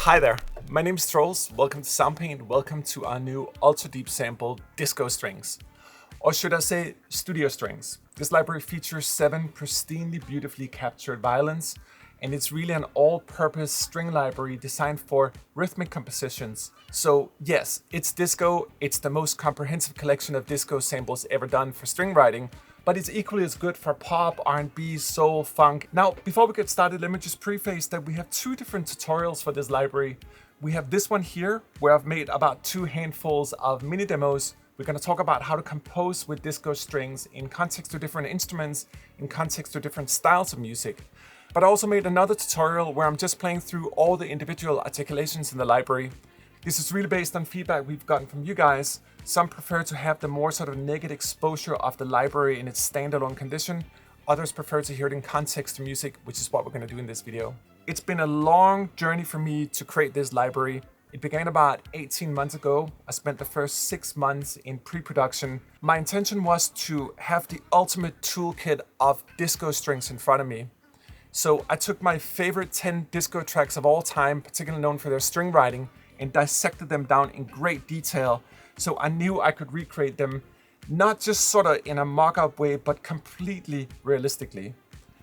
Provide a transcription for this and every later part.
Hi there, my name is Trills, welcome to Soundpaint, welcome to our new ultra deep sample disco strings. Or should I say studio strings. This library features 7 pristinely beautifully captured violins, and it's really an all-purpose string library designed for rhythmic compositions. So yes, it's disco, it's the most comprehensive collection of disco samples ever done for string writing, but it's equally as good for pop, R&B, soul, funk. Now, before we get started, let me just preface that we have 2 different tutorials for this library. We have this one here, where I've made about 2 handfuls of mini demos. We're going to talk about how to compose with disco strings in context to different instruments, in context to different styles of music. But I also made another tutorial where I'm just playing through all the individual articulations in the library. This is really based on feedback we've gotten from you guys. Some prefer to have the more sort of naked exposure of the library in its standalone condition. Others prefer to hear it in context to music, which is what we're going to do in this video. It's been a long journey for me to create this library. It began about 18 months ago. I spent the first 6 months in pre-production. My intention was to have the ultimate toolkit of disco strings in front of me. So I took my favorite 10 disco tracks of all time, particularly known for their string writing, and dissected them down in great detail. So I knew I could recreate them, not just sort of in a mock-up way, but completely realistically.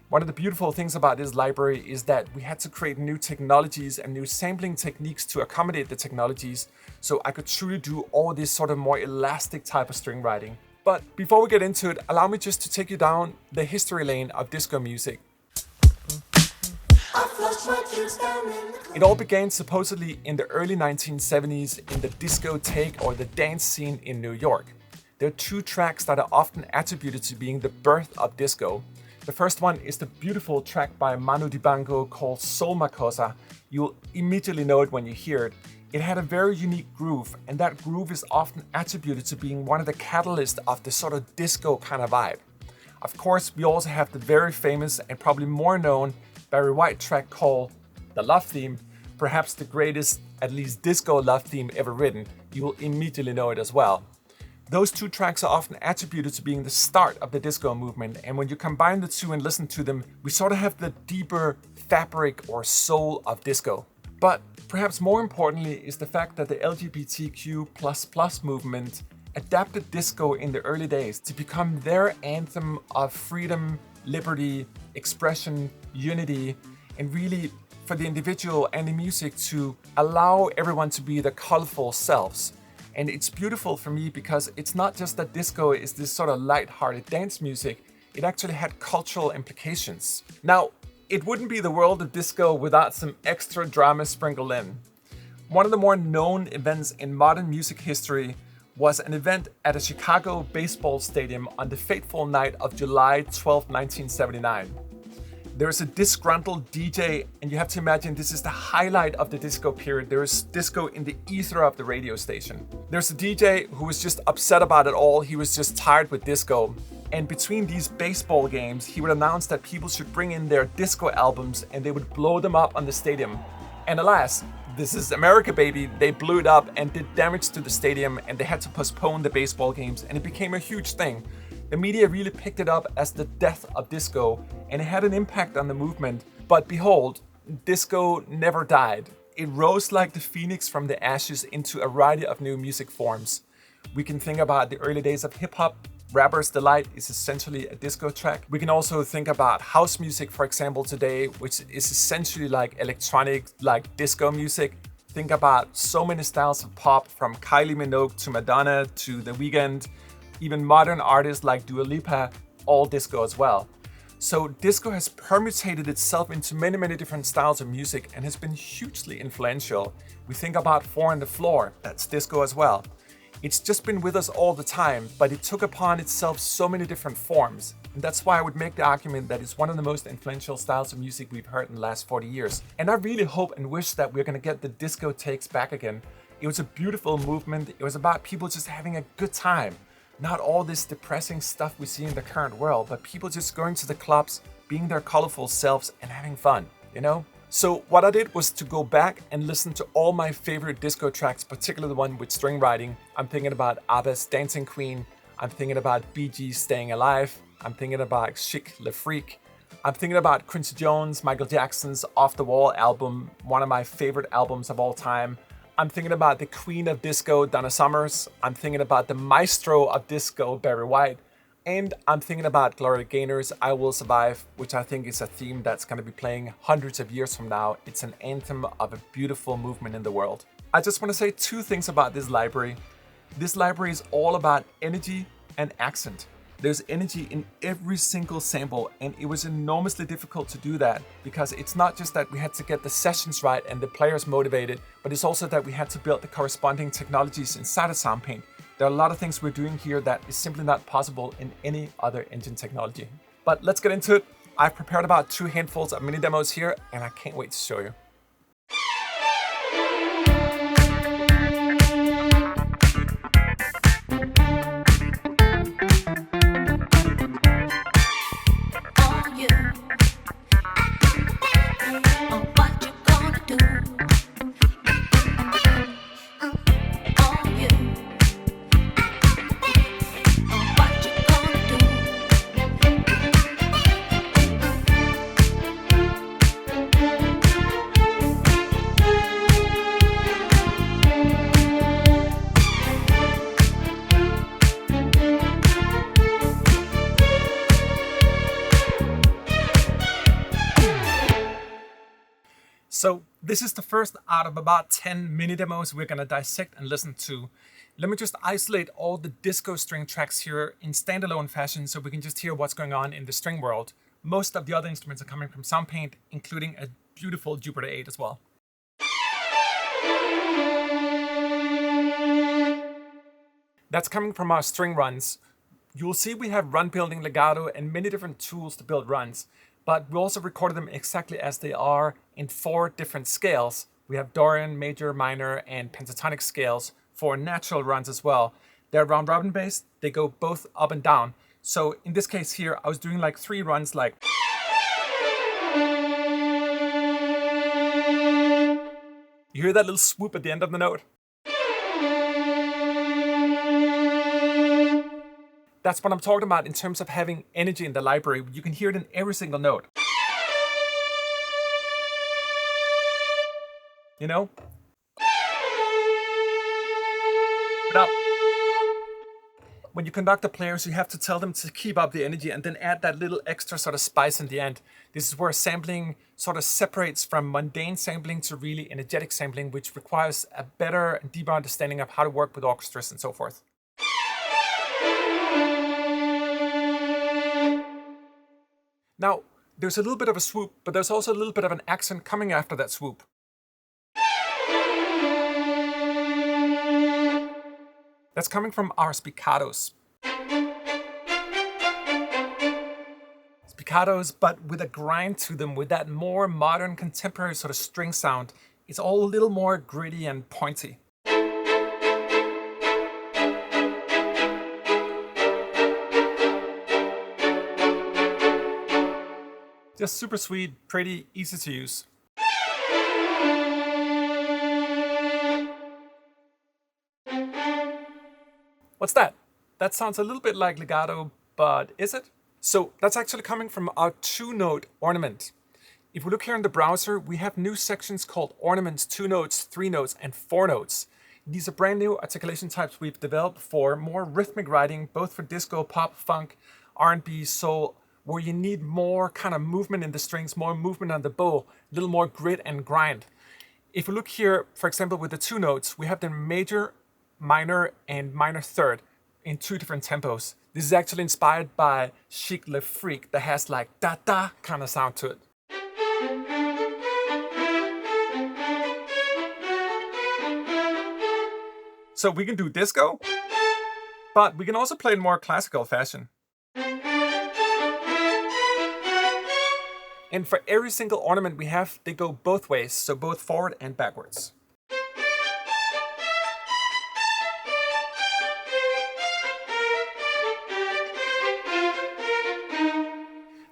One of the beautiful things about this library is that we had to create new technologies and new sampling techniques to accommodate the technologies, so I could truly do all this sort of more elastic type of string writing. But before we get into it, allow me just to take you down the history lane of disco music. It all began supposedly in the early 1970s in the discotheque or the dance scene in New York. There are 2 tracks that are often attributed to being the birth of disco. The first one is the beautiful track by Manu Dibango called Soul Makossa. You'll immediately know it when you hear it. It had a very unique groove, and that groove is often attributed to being one of the catalysts of this sort of disco kind of vibe. Of course, we also have the very famous and probably more known Barry White track called The Love Theme, perhaps the greatest, at least disco love theme ever written. You will immediately know it as well. Those 2 tracks are often attributed to being the start of the disco movement, and when you combine the 2 and listen to them, we sort of have the deeper fabric or soul of disco. But perhaps more importantly is the fact that the LGBTQ++ movement adapted disco in the early days to become their anthem of freedom, liberty, expression, unity, and really for the individual and the music to allow everyone to be their colorful selves. And it's beautiful for me because it's not just that disco is this sort of light-hearted dance music, it actually had cultural implications. Now, it wouldn't be the world of disco without some extra drama sprinkled in. One of the more known events in modern music history was an event at a Chicago baseball stadium on the fateful night of July 12, 1979. There's a disgruntled DJ, and you have to imagine this is the highlight of the disco period. There is disco in the ether of the radio station. There's a DJ who was just upset about it all. He was just tired with disco. And between these baseball games, he would announce that people should bring in their disco albums and they would blow them up on the stadium. And alas, this is America, baby. They blew it up and did damage to the stadium, and they had to postpone the baseball games, and it became a huge thing. The media really picked it up as the death of disco, and it had an impact on the movement. But behold, disco never died. It rose like the phoenix from the ashes into a variety of new music forms. We can think about the early days of hip-hop. Rapper's Delight is essentially a disco track. We can also think about house music, for example, today, which is essentially like electronic, like disco music. Think about so many styles of pop, from Kylie Minogue to Madonna to The Weeknd, even modern artists like Dua Lipa, all disco as well. So disco has permutated itself into many, many different styles of music and has been hugely influential. We think about Four on the Floor, that's disco as well. It's just been with us all the time, but it took upon itself so many different forms. And that's why I would make the argument that it's one of the most influential styles of music we've heard in the last 40 years. And I really hope and wish that we're gonna get the disco takes back again. It was a beautiful movement. It was about people just having a good time. Not all this depressing stuff we see in the current world, but people just going to the clubs, being their colorful selves and having fun, you know? So what I did was to go back and listen to all my favorite disco tracks, particularly the one with string writing. I'm thinking about ABBA's Dancing Queen. I'm thinking about Bee Gees' Staying Alive. I'm thinking about Chic Le Freak. I'm thinking about Quincy Jones, Michael Jackson's Off the Wall album, one of my favorite albums of all time. I'm thinking about the queen of disco, Donna Summers. I'm thinking about the maestro of disco, Barry White. And I'm thinking about Gloria Gaynor's I Will Survive, which I think is a theme that's going to be playing hundreds of years from now. It's an anthem of a beautiful movement in the world. I just want to say two things about this library. This library is all about energy and accent. There's energy in every single sample, and it was enormously difficult to do that because it's not just that we had to get the sessions right and the players motivated, but it's also that we had to build the corresponding technologies inside of Soundpaint. There are a lot of things we're doing here that is simply not possible in any other engine technology. But let's get into it. I've prepared about 2 handfuls of mini demos here, and I can't wait to show you. So this is the first out of about 10 mini demos we're gonna dissect and listen to. Let me just isolate all the disco string tracks here in standalone fashion so we can just hear what's going on in the string world. Most of the other instruments are coming from Soundpaint, including a beautiful Jupiter 8 as well. That's coming from our string runs. You'll see we have run building, legato, and many different tools to build runs. But we also recorded them exactly as they are in 4 different scales. We have Dorian, major, minor, and pentatonic scales for natural runs as well. They're round robin based. They go both up and down. So in this case here, I was doing like 3 runs like. You hear that little swoop at the end of the note? That's what I'm talking about in terms of having energy in the library. You can hear it in every single note. You know? Now, when you conduct the players, you have to tell them to keep up the energy and then add that little extra sort of spice in the end. This is where sampling sort of separates from mundane sampling to really energetic sampling, which requires a better and deeper understanding of how to work with orchestras and so forth. Now, there's a little bit of a swoop, but there's also a little bit of an accent coming after that swoop. That's coming from our spiccatos. Spiccatos, but with a grind to them, with that more modern, contemporary sort of string sound. It's all a little more gritty and pointy. Just super sweet, pretty, easy to use. What's that? That sounds a little bit like legato, but is it? So that's actually coming from our 2-note ornament. If we look here in the browser, we have new sections called Ornaments, 2 notes, 3 notes, and 4 notes. These are brand new articulation types we've developed for more rhythmic writing, both for disco, pop, funk, R&B, soul, where you need more kind of movement in the strings, more movement on the bow, a little more grit and grind. If we look here, for example, with the 2 notes, we have the major, minor, and minor third in 2 different tempos. This is actually inspired by Chic Le Freak that has like da-da kind of sound to it. So we can do disco, but we can also play in more classical fashion. And for every single ornament we have, they go both ways, so both forward and backwards.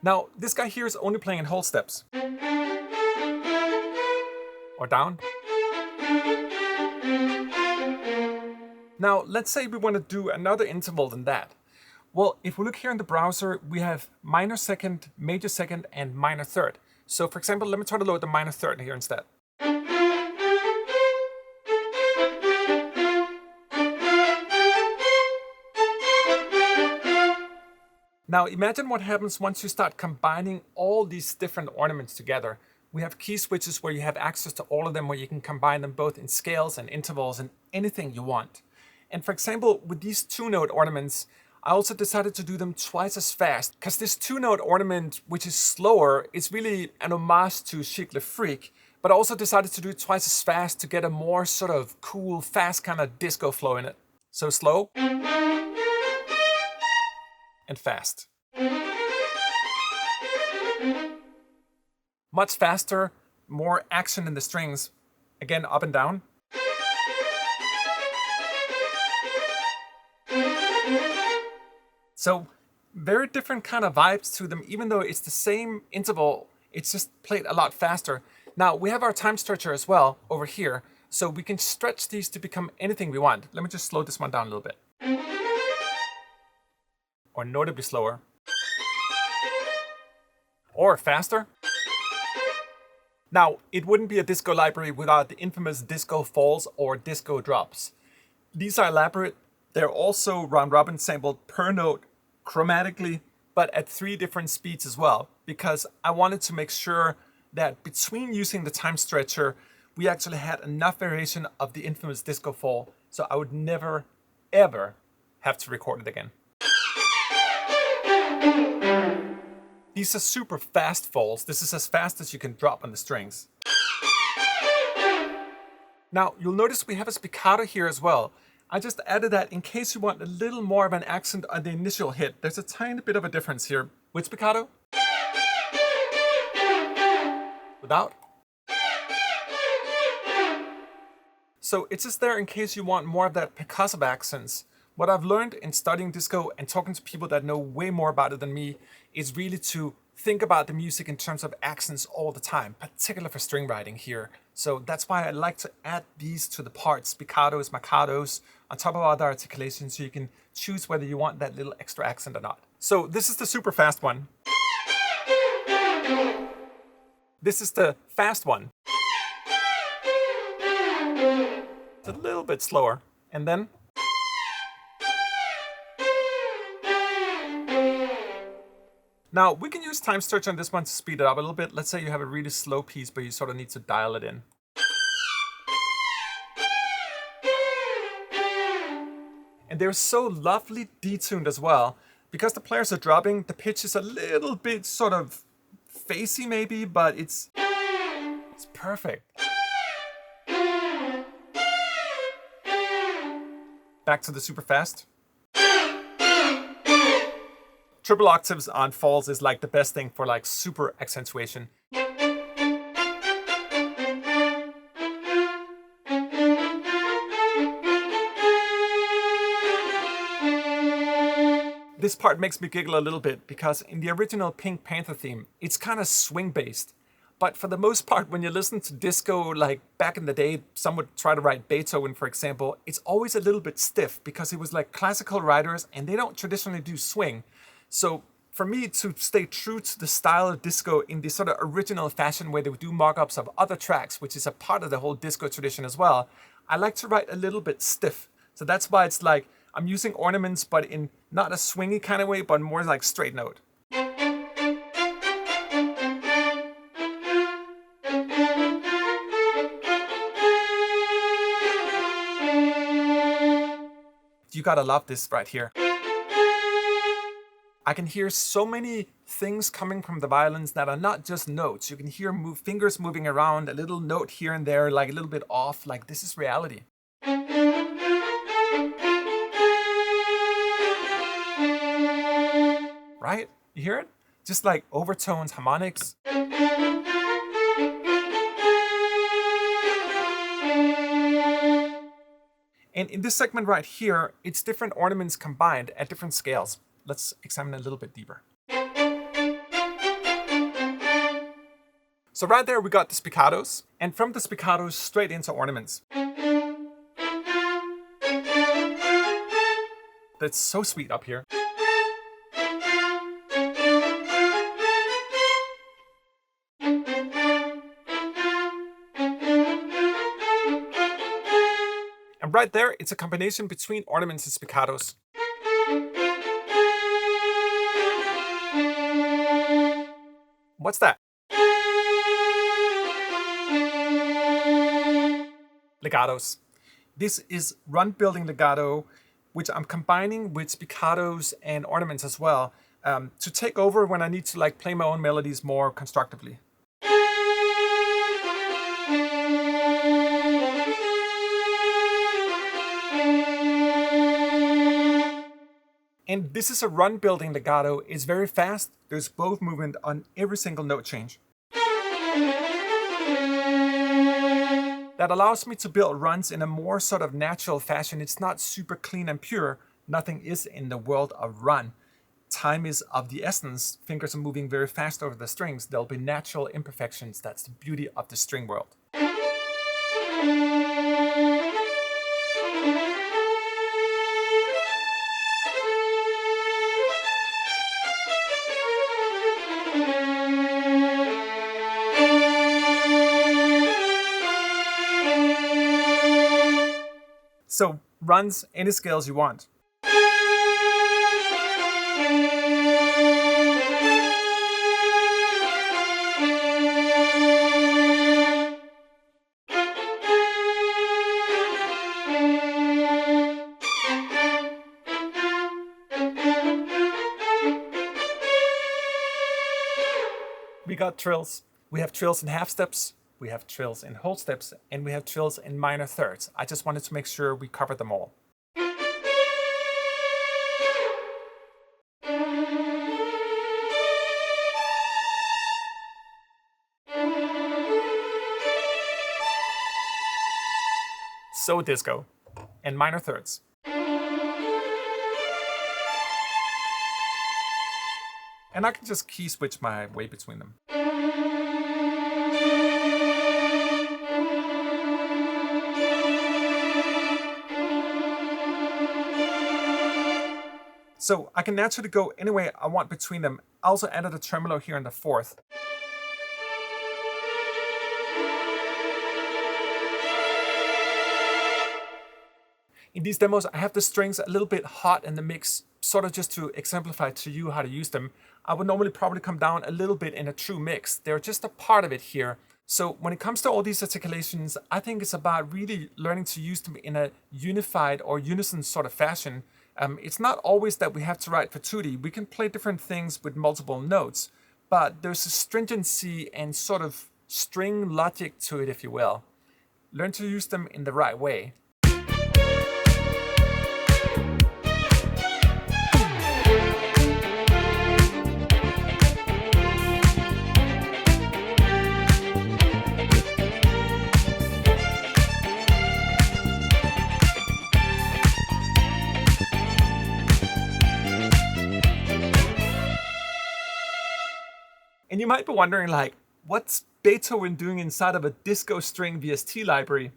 Now, this guy here is only playing in whole steps. Or down. Now, let's say we want to do another interval than that. Well, if we look here in the browser, we have minor second, major second, and minor third. So for example, let me try to load the minor third here instead. Now imagine what happens once you start combining all these different ornaments together. We have key switches where you have access to all of them, where you can combine them both in scales and intervals and anything you want. And for example, with these 2-note ornaments, I also decided to do them twice as fast, because this 2-note ornament, which is slower, is really an homage to Chic Le Freak, but I also decided to do it twice as fast to get a more sort of cool, fast kind of disco flow in it. So slow and fast. Much faster, more action in the strings. Again, up and down. So very different kind of vibes to them, even though it's the same interval, it's just played a lot faster. Now we have our time stretcher as well over here, so we can stretch these to become anything we want. Let me just slow this one down a little bit. Or notably slower. Or faster. Now, it wouldn't be a disco library without the infamous disco falls or disco drops. These are elaborate. They're also round-robin sampled per note chromatically, but at 3 different speeds as well, because I wanted to make sure that between using the time stretcher, we actually had enough variation of the infamous disco fall, so I would never, ever have to record it again. These are super fast falls. This is as fast as you can drop on the strings. Now, you'll notice we have a spiccato here as well. I just added that in case you want a little more of an accent on the initial hit. There's a tiny bit of a difference here. With spiccato. Without. So it's just there in case you want more of that percussive accents. What I've learned in studying disco and talking to people that know way more about it than me is really to think about the music in terms of accents all the time, particularly for string writing here. So that's why I like to add these to the parts, spiccatos, marcatos, on top of other articulations, so you can choose whether you want that little extra accent or not. So this is the super fast one. This is the fast one. It's a little bit slower. And then now, we can use time stretch on this one to speed it up a little bit. Let's say you have a really slow piece, but you sort of need to dial it in. And they're so lovely detuned as well. Because the players are dropping, the pitch is a little bit sort of facey maybe, but it's perfect. Back to the super fast. Triple octaves on falls is like the best thing for like super accentuation. This part makes me giggle a little bit because in the original Pink Panther theme, it's kind of swing based. But for the most part, when you listen to disco, like back in the day, some would try to write Beethoven, for example, it's always a little bit stiff because it was like classical writers and they don't traditionally do swing. So for me to stay true to the style of disco in the sort of original fashion where they would do mock-ups of other tracks, which is a part of the whole disco tradition as well, I like to write a little bit stiff. So that's why it's like I'm using ornaments, but in not a swingy kind of way, but more like straight note. You gotta love this right here. I can hear so many things coming from the violins that are not just notes. You can hear fingers moving around, a little note here and there, like a little bit off, like this is reality. Right? You hear it? Just like overtones, harmonics. And in this segment right here, it's different ornaments combined at different scales. Let's examine it a little bit deeper. So right there we got the spiccatos, and from the spiccatos straight into ornaments. That's so sweet up here. And right there, it's a combination between ornaments and spiccatos. What's that? Legatos. This is run-building legato, which I'm combining with spiccatos and ornaments as well, to take over when I need to like play my own melodies more constructively. And this is a run-building legato. It's very fast. There's both movement on every single note change. That allows me to build runs in a more sort of natural fashion. It's not super clean and pure. Nothing is in the world of run. Time is of the essence. Fingers are moving very fast over the strings. There'll be natural imperfections. That's the beauty of the string world. So runs any scales you want. We got trills. We have trills in half steps. We have trills in whole steps, and we have trills in minor thirds. I just wanted to make sure we covered them all. So disco, and minor thirds. And I can just key switch my way between them. So I can naturally go any way I want between them. I also added a tremolo here in the fourth. In these demos, I have the strings a little bit hot in the mix, sort of just to exemplify to you how to use them. I would normally probably come down a little bit in a true mix. They're just a part of it here. So when it comes to all these articulations, I think it's about really learning to use them in a unified or unison sort of fashion. It's not always that we have to write for 2D. We can play different things with multiple notes, but there's a stringency and sort of string logic to it, if you will. Learn to use them in the right way. And you might be wondering, like, what's Beethoven doing inside of a disco string VST library?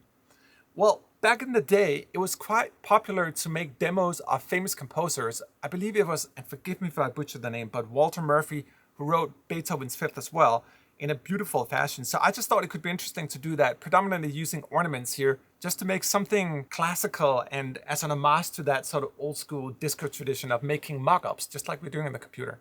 Well, back in the day, it was quite popular to make demos of famous composers. I believe it was, and forgive me if I butcher the name, but Walter Murphy, who wrote Beethoven's Fifth as well, in a beautiful fashion. So I just thought it could be interesting to do that, predominantly using ornaments here, just to make something classical and as an homage to that sort of old school disco tradition of making mock-ups, just like we're doing on the computer.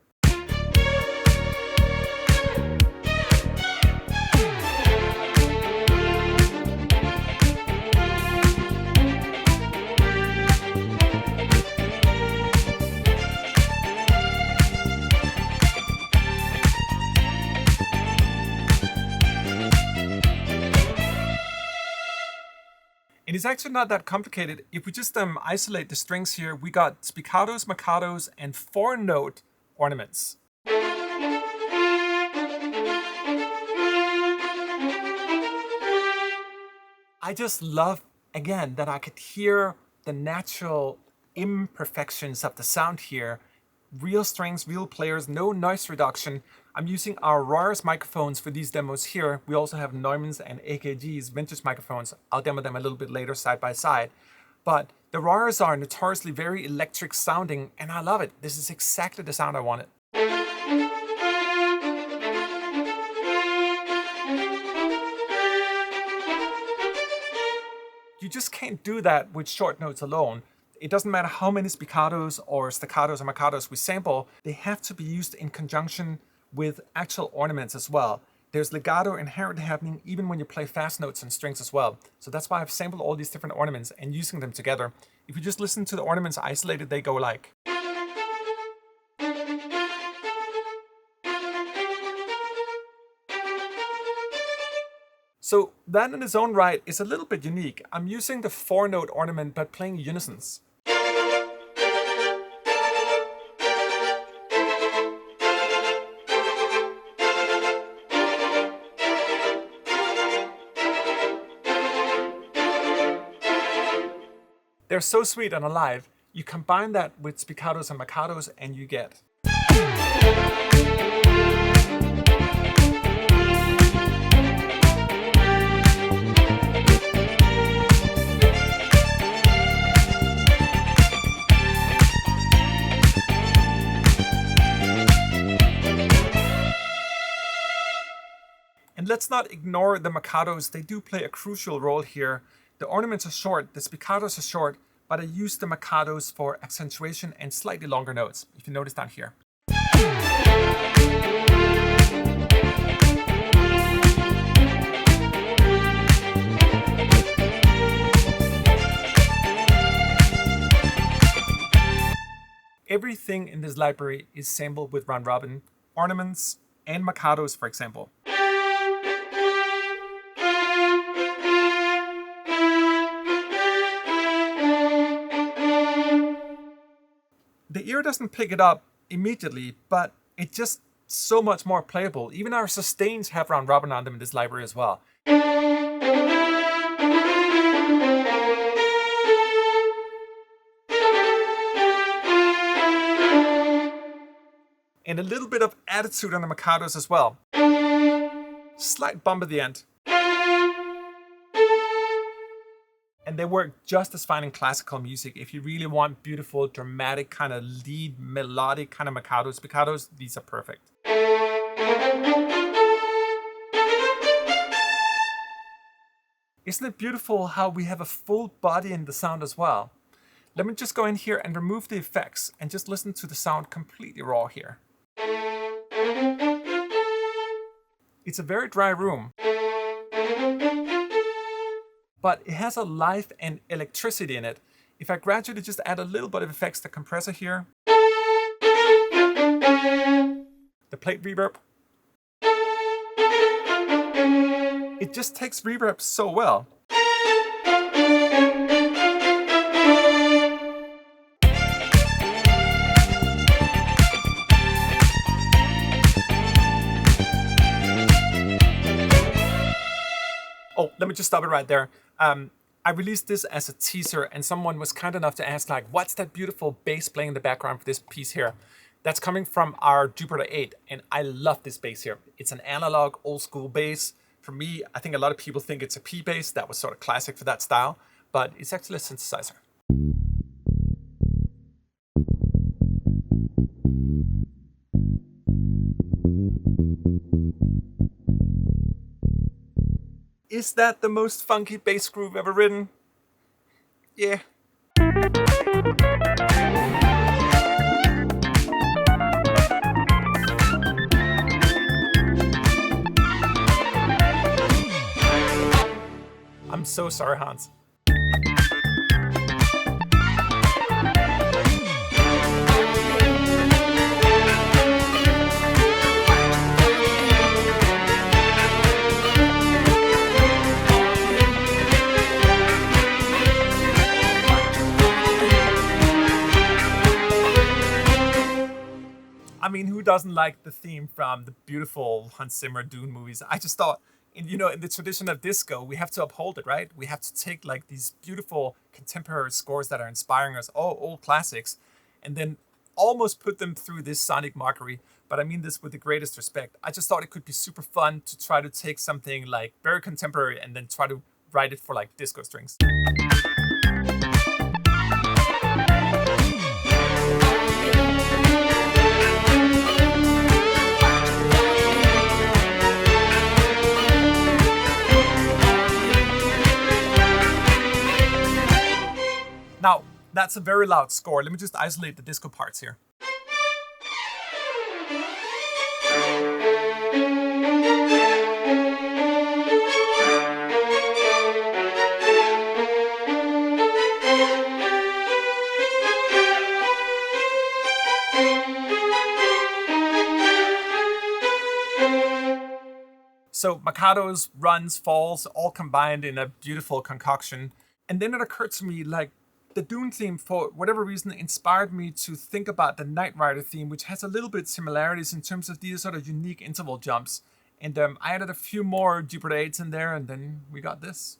It is actually not that complicated. If we just isolate the strings here, we got spiccatos, marcatos, and 4-note ornaments. I just love, again, that I could hear the natural imperfections of the sound here. Real strings, real players, no noise reduction. I'm using our Royers microphones for these demos here. We also have Neumanns and AKG's vintage microphones. I'll demo them a little bit later side by side. But the Royers are notoriously very electric sounding, and I love it. This is exactly the sound I wanted. You just can't do that with short notes alone. It doesn't matter how many spiccatos or staccatos or marcatos we sample, they have to be used in conjunction with actual ornaments as well. There's legato inherently happening even when you play fast notes and strings as well. So that's why I've sampled all these different ornaments and using them together. If you just listen to the ornaments isolated, they go like. So that in its own right is a little bit unique. I'm using the 4-note ornament but playing unisons. They're so sweet and alive. You combine that with spiccatos and marcatos and you get. And let's not ignore the marcatos. They do play a crucial role here. The ornaments are short, the spiccatos are short, but I use the marcatos for accentuation and slightly longer notes, if you notice down here. Everything in this library is sampled with round robin, ornaments, and marcatos, for example. The ear doesn't pick it up immediately, but it's just so much more playable. Even our sustains have round robin on them in this library as well. And a little bit of attitude on the marcatos as well. Slight bump at the end. And they work just as fine in classical music. If you really want beautiful, dramatic, kind of lead, melodic kind of marcatos, spiccatos, these are perfect. Isn't it beautiful how we have a full body in the sound as well? Let me just go in here and remove the effects and just listen to the sound completely raw here. It's a very dry room. But it has a life and electricity in it. If I gradually just add a little bit of effects, the compressor here, the plate reverb, it just takes reverb so well. Oh, let me just stop it right there. I released this as a teaser and someone was kind enough to ask like, what's that beautiful bass playing in the background for this piece here? That's coming from our Jupiter 8 and I love this bass here. It's an analog old school bass. For me, I think a lot of people think it's a P bass. That was sort of classic for that style, but it's actually a synthesizer. Is that the most funky bass groove ever written? Yeah. I'm so sorry, Hans. I mean, who doesn't like the theme from the beautiful Hans Zimmer Dune movies? I just thought, in the tradition of disco, we have to uphold it, right? We have to take like these beautiful contemporary scores that are inspiring us, all old classics, and then almost put them through this sonic mockery. But I mean this with the greatest respect. I just thought it could be super fun to try to take something like very contemporary and then try to write it for like disco strings. That's a very loud score. Let me just isolate the disco parts here. So Marcatos, runs, falls, all combined in a beautiful concoction. And then it occurred to me, like, the Dune theme, for whatever reason, inspired me to think about the Knight Rider theme, which has a little bit similarities in terms of these sort of unique interval jumps. And I added a few more Jupiter 8s in there, and then we got this.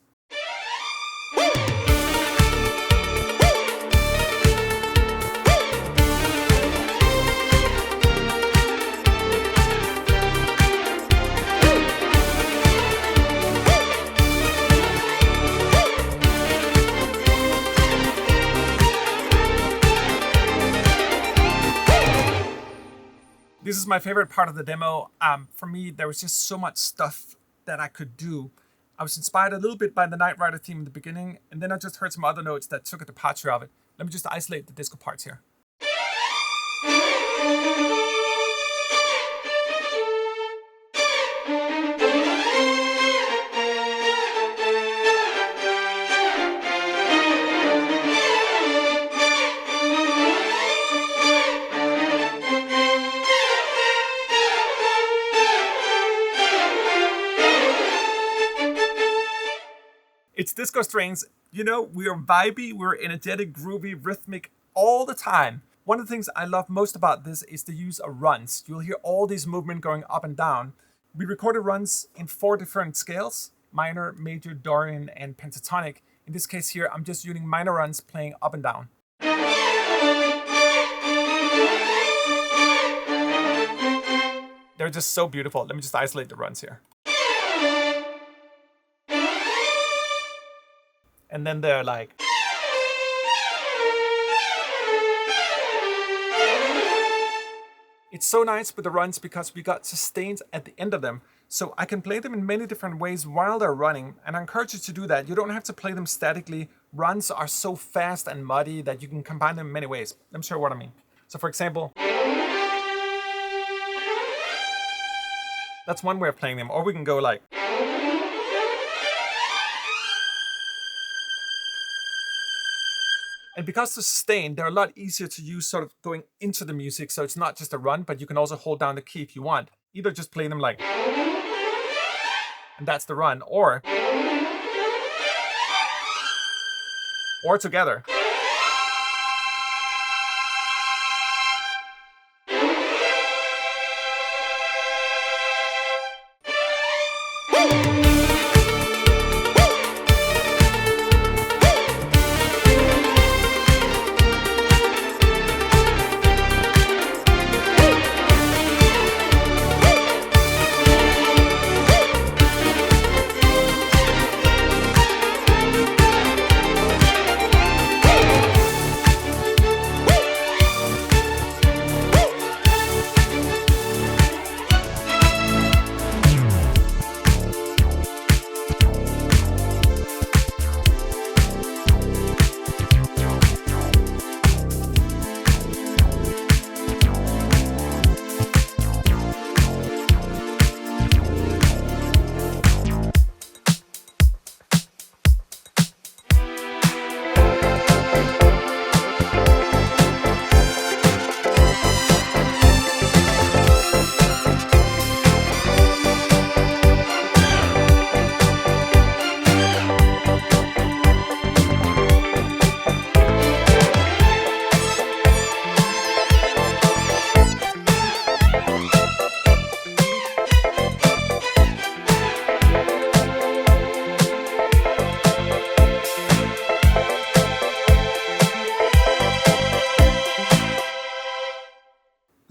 This is my favorite part of the demo. For me, there was just so much stuff that I could do. I was inspired a little bit by the Knight Rider theme in the beginning, and then I just heard some other notes that took a departure of it. Let me just isolate the disco parts here. It's disco strings. You know, we're vibey, we're energetic, groovy, rhythmic all the time. One of the things I love most about this is the use of runs. You'll hear all these movement going up and down. We recorded runs in 4 different scales: minor, major, Dorian, and pentatonic. In this case here, I'm just using minor runs playing up and down. They're just so beautiful. Let me just isolate the runs here. And then they're like... It's so nice with the runs because we got sustains at the end of them. So I can play them in many different ways while they're running. And I encourage you to do that. You don't have to play them statically. Runs are so fast and muddy that you can combine them in many ways. Let me show you what I mean. So for example, that's one way of playing them. Or we can go like... And because they're sustained, they're a lot easier to use sort of going into the music. So it's not just a run, but you can also hold down the key if you want. Either just play them like... And that's the run. Or together.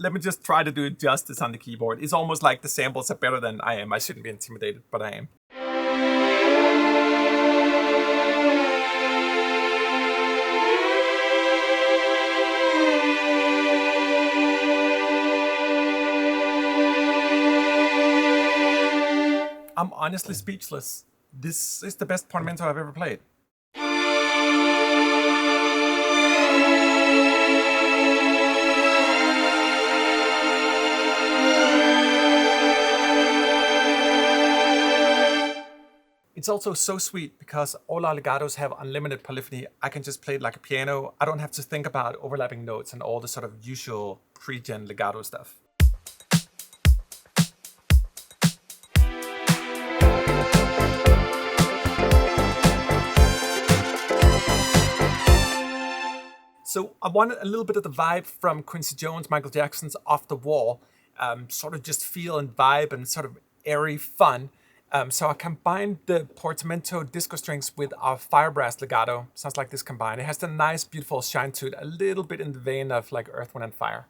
Let me just try to do justice on the keyboard. It's almost like the samples are better than I am. I shouldn't be intimidated, but I am. I'm honestly speechless. This is the best Portamento I've ever played. It's also so sweet because all our legatos have unlimited polyphony. I can just play it like a piano. I don't have to think about overlapping notes and all the sort of usual pre-gen legato stuff. So I wanted a little bit of the vibe from Quincy Jones, Michael Jackson's Off the Wall, sort of just feel and vibe and sort of airy fun. So I combined the Portamento disco strings with our fire brass legato. Sounds like this combined. It has a nice, beautiful shine to it, a little bit in the vein of like Earth, Wind and Fire.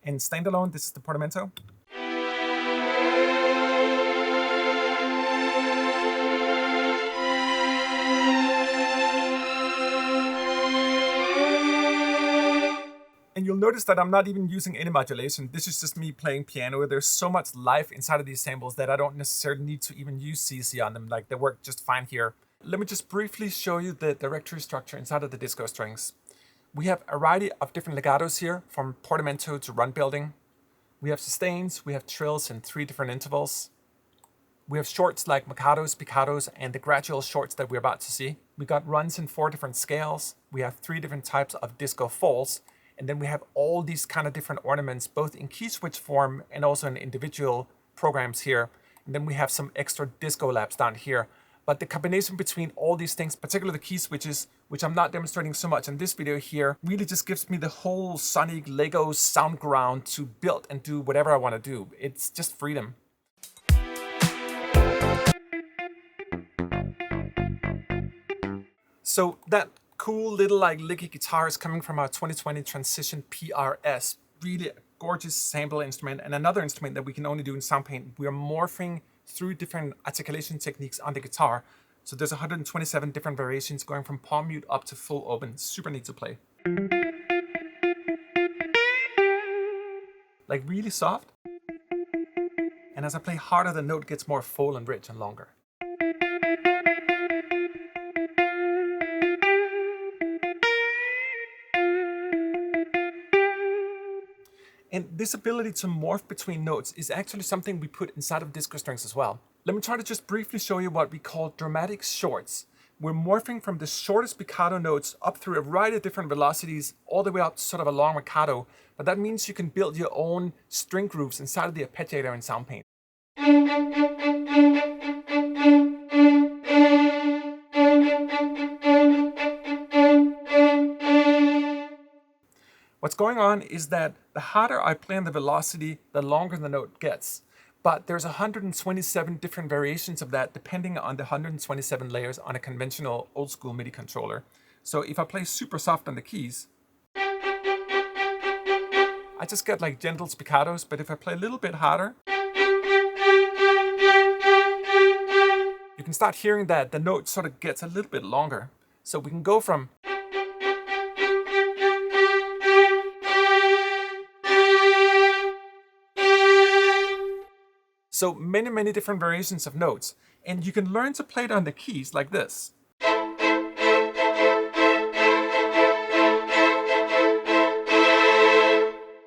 In standalone, this is the Portamento. And you'll notice that I'm not even using any modulation. This is just me playing piano. There's so much life inside of these samples that I don't necessarily need to even use CC on them. Like, they work just fine here. Let me just briefly show you the directory structure inside of the disco strings. We have a variety of different legatos here, from Portamento to Run-Building. We have sustains, we have trills in 3 different intervals. We have shorts like Marcatos, Spiccatos, and the gradual shorts that we're about to see. We got runs in 4 different scales. We have 3 different types of disco falls. And then we have all these kind of different ornaments, both in key switch form and also in individual programs here. And then we have some extra disco laps down here. But the combination between all these things, particularly the key switches, which I'm not demonstrating so much in this video here, really just gives me the whole sonic Lego sound ground to build and do whatever I want to do. It's just freedom. So that cool little like licky guitar is coming from our 2020 Transition PRS. Really a gorgeous sample instrument, and another instrument that we can only do in Soundpaint. We are morphing through different articulation techniques on the guitar. So there's 127 different variations going from palm mute up to full open. Super neat to play. Like really soft. And as I play harder, the note gets more full and rich and longer. And this ability to morph between notes is actually something we put inside of disco strings as well. Let me try to just briefly show you what we call dramatic shorts. We're morphing from the shortest spiccato notes up through a variety of different velocities, all the way up to sort of a long Marcato. But that means you can build your own string grooves inside of the arpeggiator in Soundpaint. What's going on is that the harder I play on the velocity, the longer the note gets. But there's 127 different variations of that depending on the 127 layers on a conventional old school MIDI controller. So if I play super soft on the keys, I just get like gentle spiccatos, but if I play a little bit harder, you can start hearing that the note sort of gets a little bit longer. So we can go from so many different variations of notes, and you can learn to play it on the keys like this.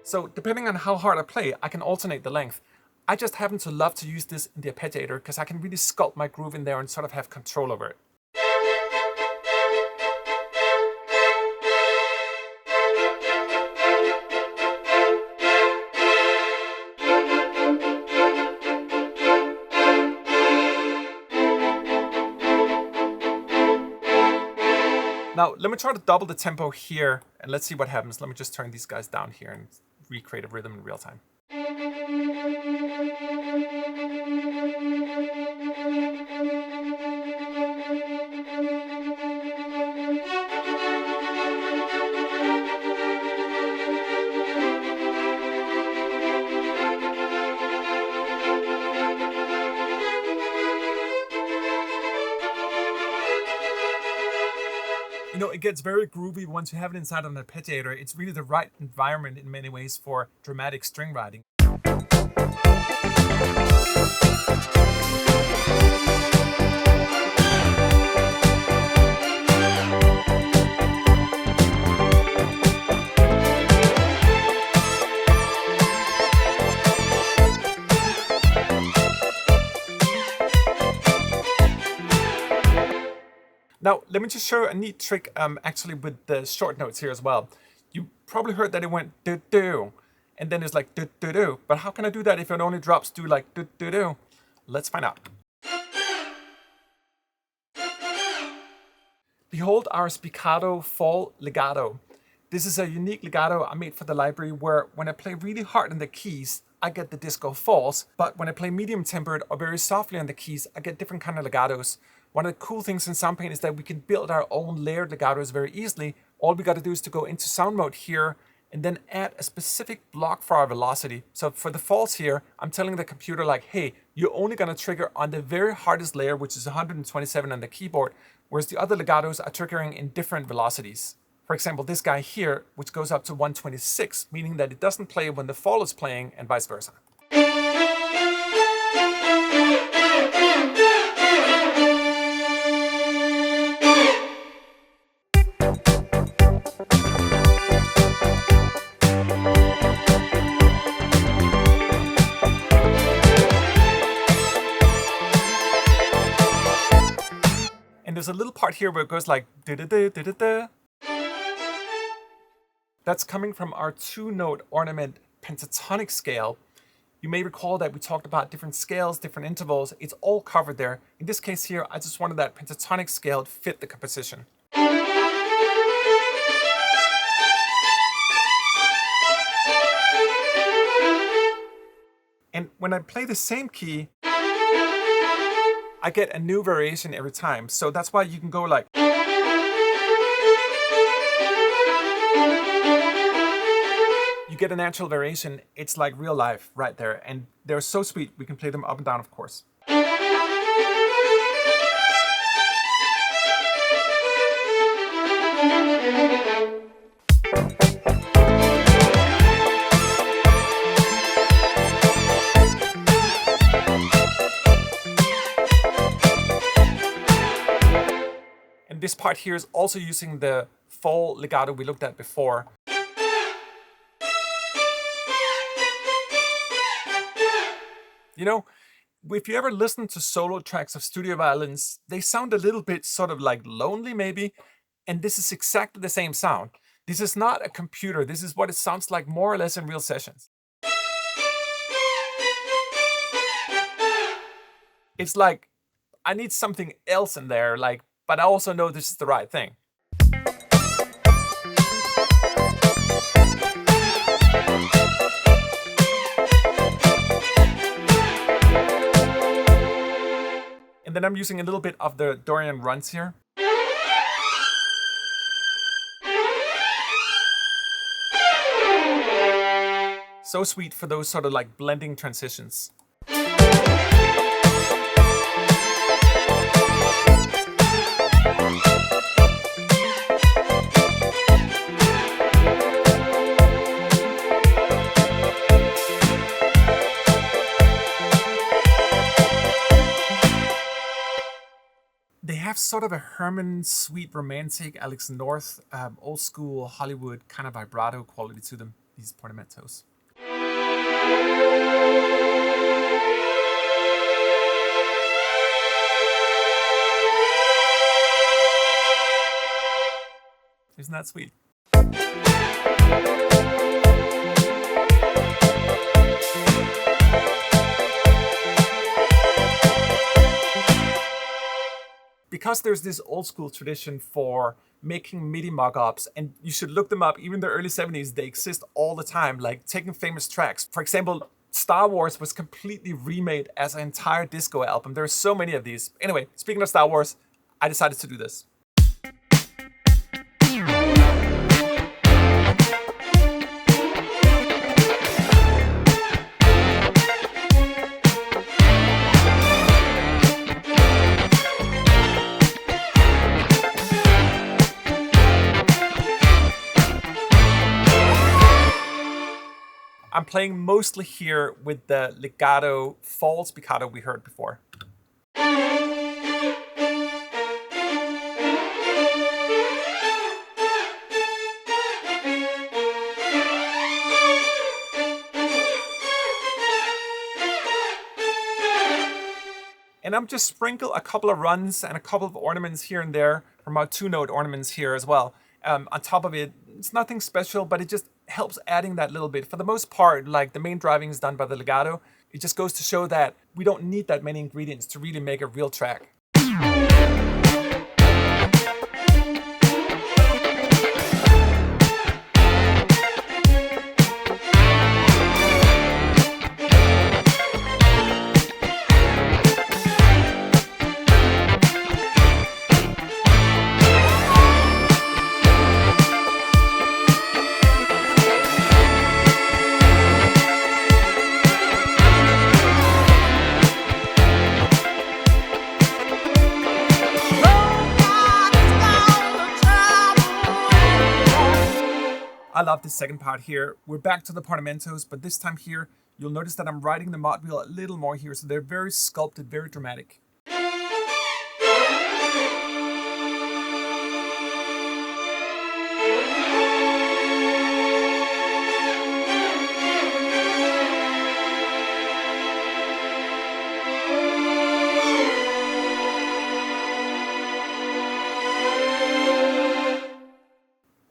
So depending on how hard I play, I can alternate the length. I just happen to love to use this in the arpeggiator because I can really sculpt my groove in there and sort of have control over it. Now, let me try to double the tempo here, and let's see what happens. Let me just turn these guys down here and recreate a rhythm in real time. You know, it gets very groovy once you have it inside an arpeggiator. It's really the right environment in many ways for dramatic string writing. Now, let me just show you a neat trick actually with the short notes here as well. You probably heard that it went do-do, and then it's like do-do-do. But how can I do that if it only drops do like do-do-do? Let's find out. Behold our Spiccato fall legato. This is a unique legato I made for the library where when I play really hard on the keys, I get the disco falls, but when I play medium tempered or very softly on the keys, I get different kind of legatos. One of the cool things in Soundpaint is that we can build our own layered legatos very easily. All we got to do is to go into sound mode here and then add a specific block for our velocity. So for the falls here, I'm telling the computer like, hey, you're only going to trigger on the very hardest layer, which is 127 on the keyboard, whereas the other legatos are triggering in different velocities. For example, this guy here, which goes up to 126, meaning that it doesn't play when the fall is playing and vice versa. And there's a little part here where it goes like da-da-da-da-da-da. That's coming from our 2-note Ornament Pentatonic scale. You may recall that we talked about different scales, different intervals. It's all covered there. In this case here, I just wanted that pentatonic scale to fit the composition. And when I play the same key, I get a new variation every time. So that's why you can go like. You get a natural variation. It's like real life right there. And they're so sweet. We can play them up and down, of course. And this part here is also using the fall legato we looked at before. You know, if you ever listen to solo tracks of Studio Violins, they sound a little bit sort of like lonely maybe, and this is exactly the same sound. This is not a computer, this is what it sounds like more or less in real sessions. It's like, I need something else in there, like, but I also know this is the right thing. And then I'm using a little bit of the Dorian runs here. So sweet for those sort of like blending transitions. They have sort of a Herman sweet romantic, Alex North, old school Hollywood kind of vibrato quality to them, these Portamentos. Isn't that sweet? Because there's this old school tradition for making MIDI mock-ups, and you should look them up, even in the early 70s, they exist all the time, like taking famous tracks. For example, Star Wars was completely remade as an entire disco album. There are so many of these. Anyway, speaking of Star Wars, I decided to do this. I'm playing mostly here with the legato fall spiccato we heard before. And I'm just sprinkle a couple of runs and a couple of ornaments here and there from our 2-note ornaments here as well. On top of it, it's nothing special, but it just helps adding that little bit. For the most part, like the main driving is done by the legato. It just goes to show that we don't need that many ingredients to really make a real track. I love this second part here. We're back to the Portamentos, but this time here, you'll notice that I'm riding the mod wheel a little more here, so they're very sculpted, very dramatic.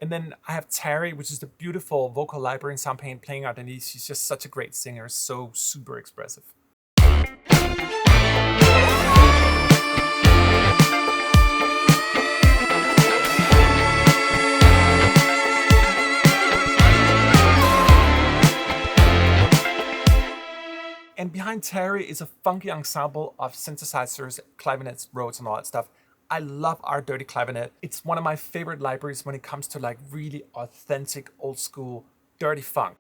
And then I have Terry, which is the beautiful vocal library in Soundpaint playing underneath. She's just such a great singer, so super expressive. And behind Terry is a funky ensemble of synthesizers, clavinets, Rhodes, and all that stuff. I love our Dirty Clavinet. It's one of my favorite libraries when it comes to like really authentic, old school, dirty funk.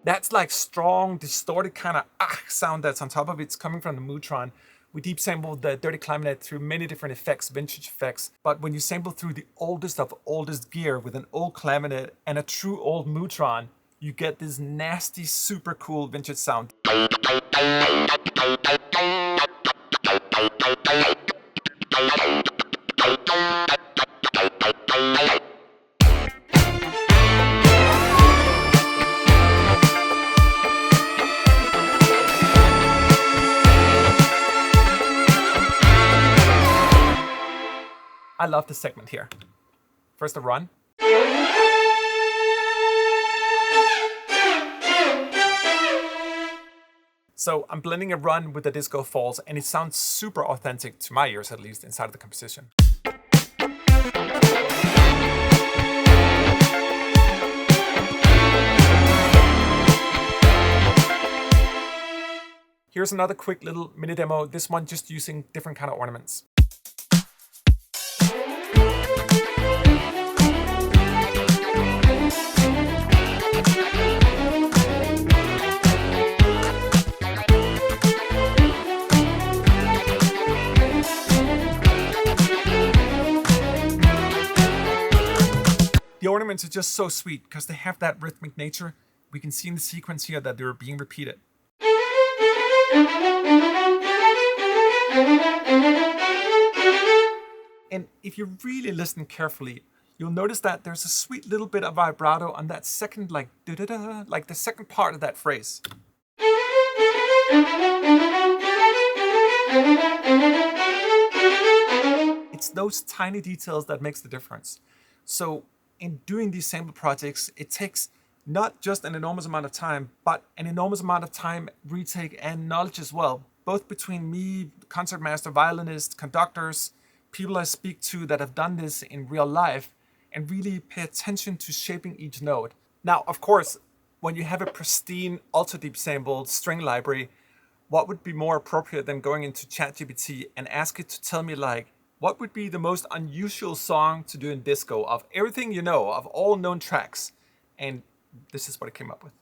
That's like strong, distorted kind of sound that's on top of it. It's coming from the Mutron. We deep sampled the Dirty Clavinet through many different effects, vintage effects. But when you sample through the oldest of oldest gear with an old clavinet and a true old Mutron, you get this nasty, super cool vintage sound. I love this segment here. First a run. So I'm blending a run with the disco falls, and it sounds super authentic, to my ears at least, inside of the composition. Here's another quick little mini demo, this one just using different kind of ornaments. The ornaments are just so sweet because they have that rhythmic nature. We can see in the sequence here that they're being repeated. And if you really listen carefully, you'll notice that there's a sweet little bit of vibrato on that second, like da-da-da, like the second part of that phrase. It's those tiny details that makes the difference. So in doing these sample projects, it takes not just an enormous amount of time, but an enormous amount of time, retake, and knowledge as well, both between me, concertmaster, violinist, conductors, people I speak to that have done this in real life, and really pay attention to shaping each note. Now, of course, when you have a pristine, ultra-deep sampled string library, what would be more appropriate than going into ChatGPT and ask it to tell me, like, what would be the most unusual song to do in disco of everything you know, of all known tracks? And this is what it came up with.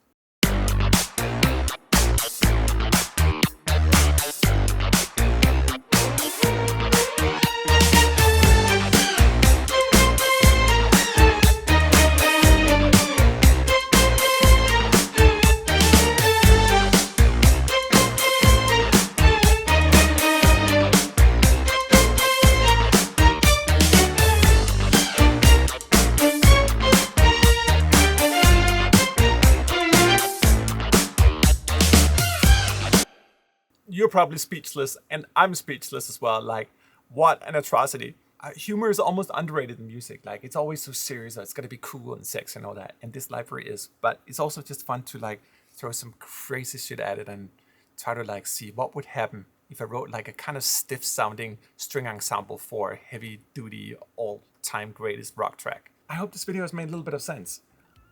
you're probably speechless, and I'm speechless as well. Like, what an atrocity. Humor is almost underrated in music. Like, it's always so serious. It's gonna be cool and sexy and all that. And this library is, but it's also just fun to like throw some crazy shit at it and try to like see what would happen if I wrote like a kind of stiff sounding string ensemble for a heavy duty all time greatest rock track. I hope this video has made a little bit of sense.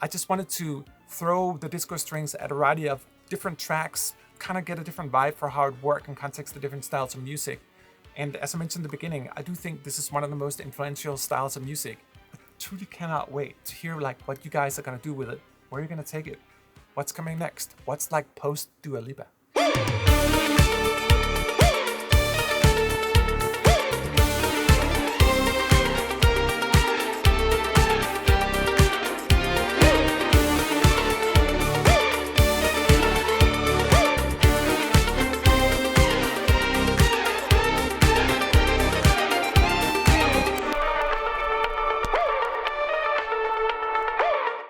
I just wanted to throw the disco strings at a variety of different tracks, kind of get a different vibe for how it works in context of different styles of music. And as I mentioned in the beginning, I do think this is one of the most influential styles of music. I truly cannot wait to hear like what you guys are gonna do with it. Where are you gonna take it? What's coming next? What's like post Dua Lipa?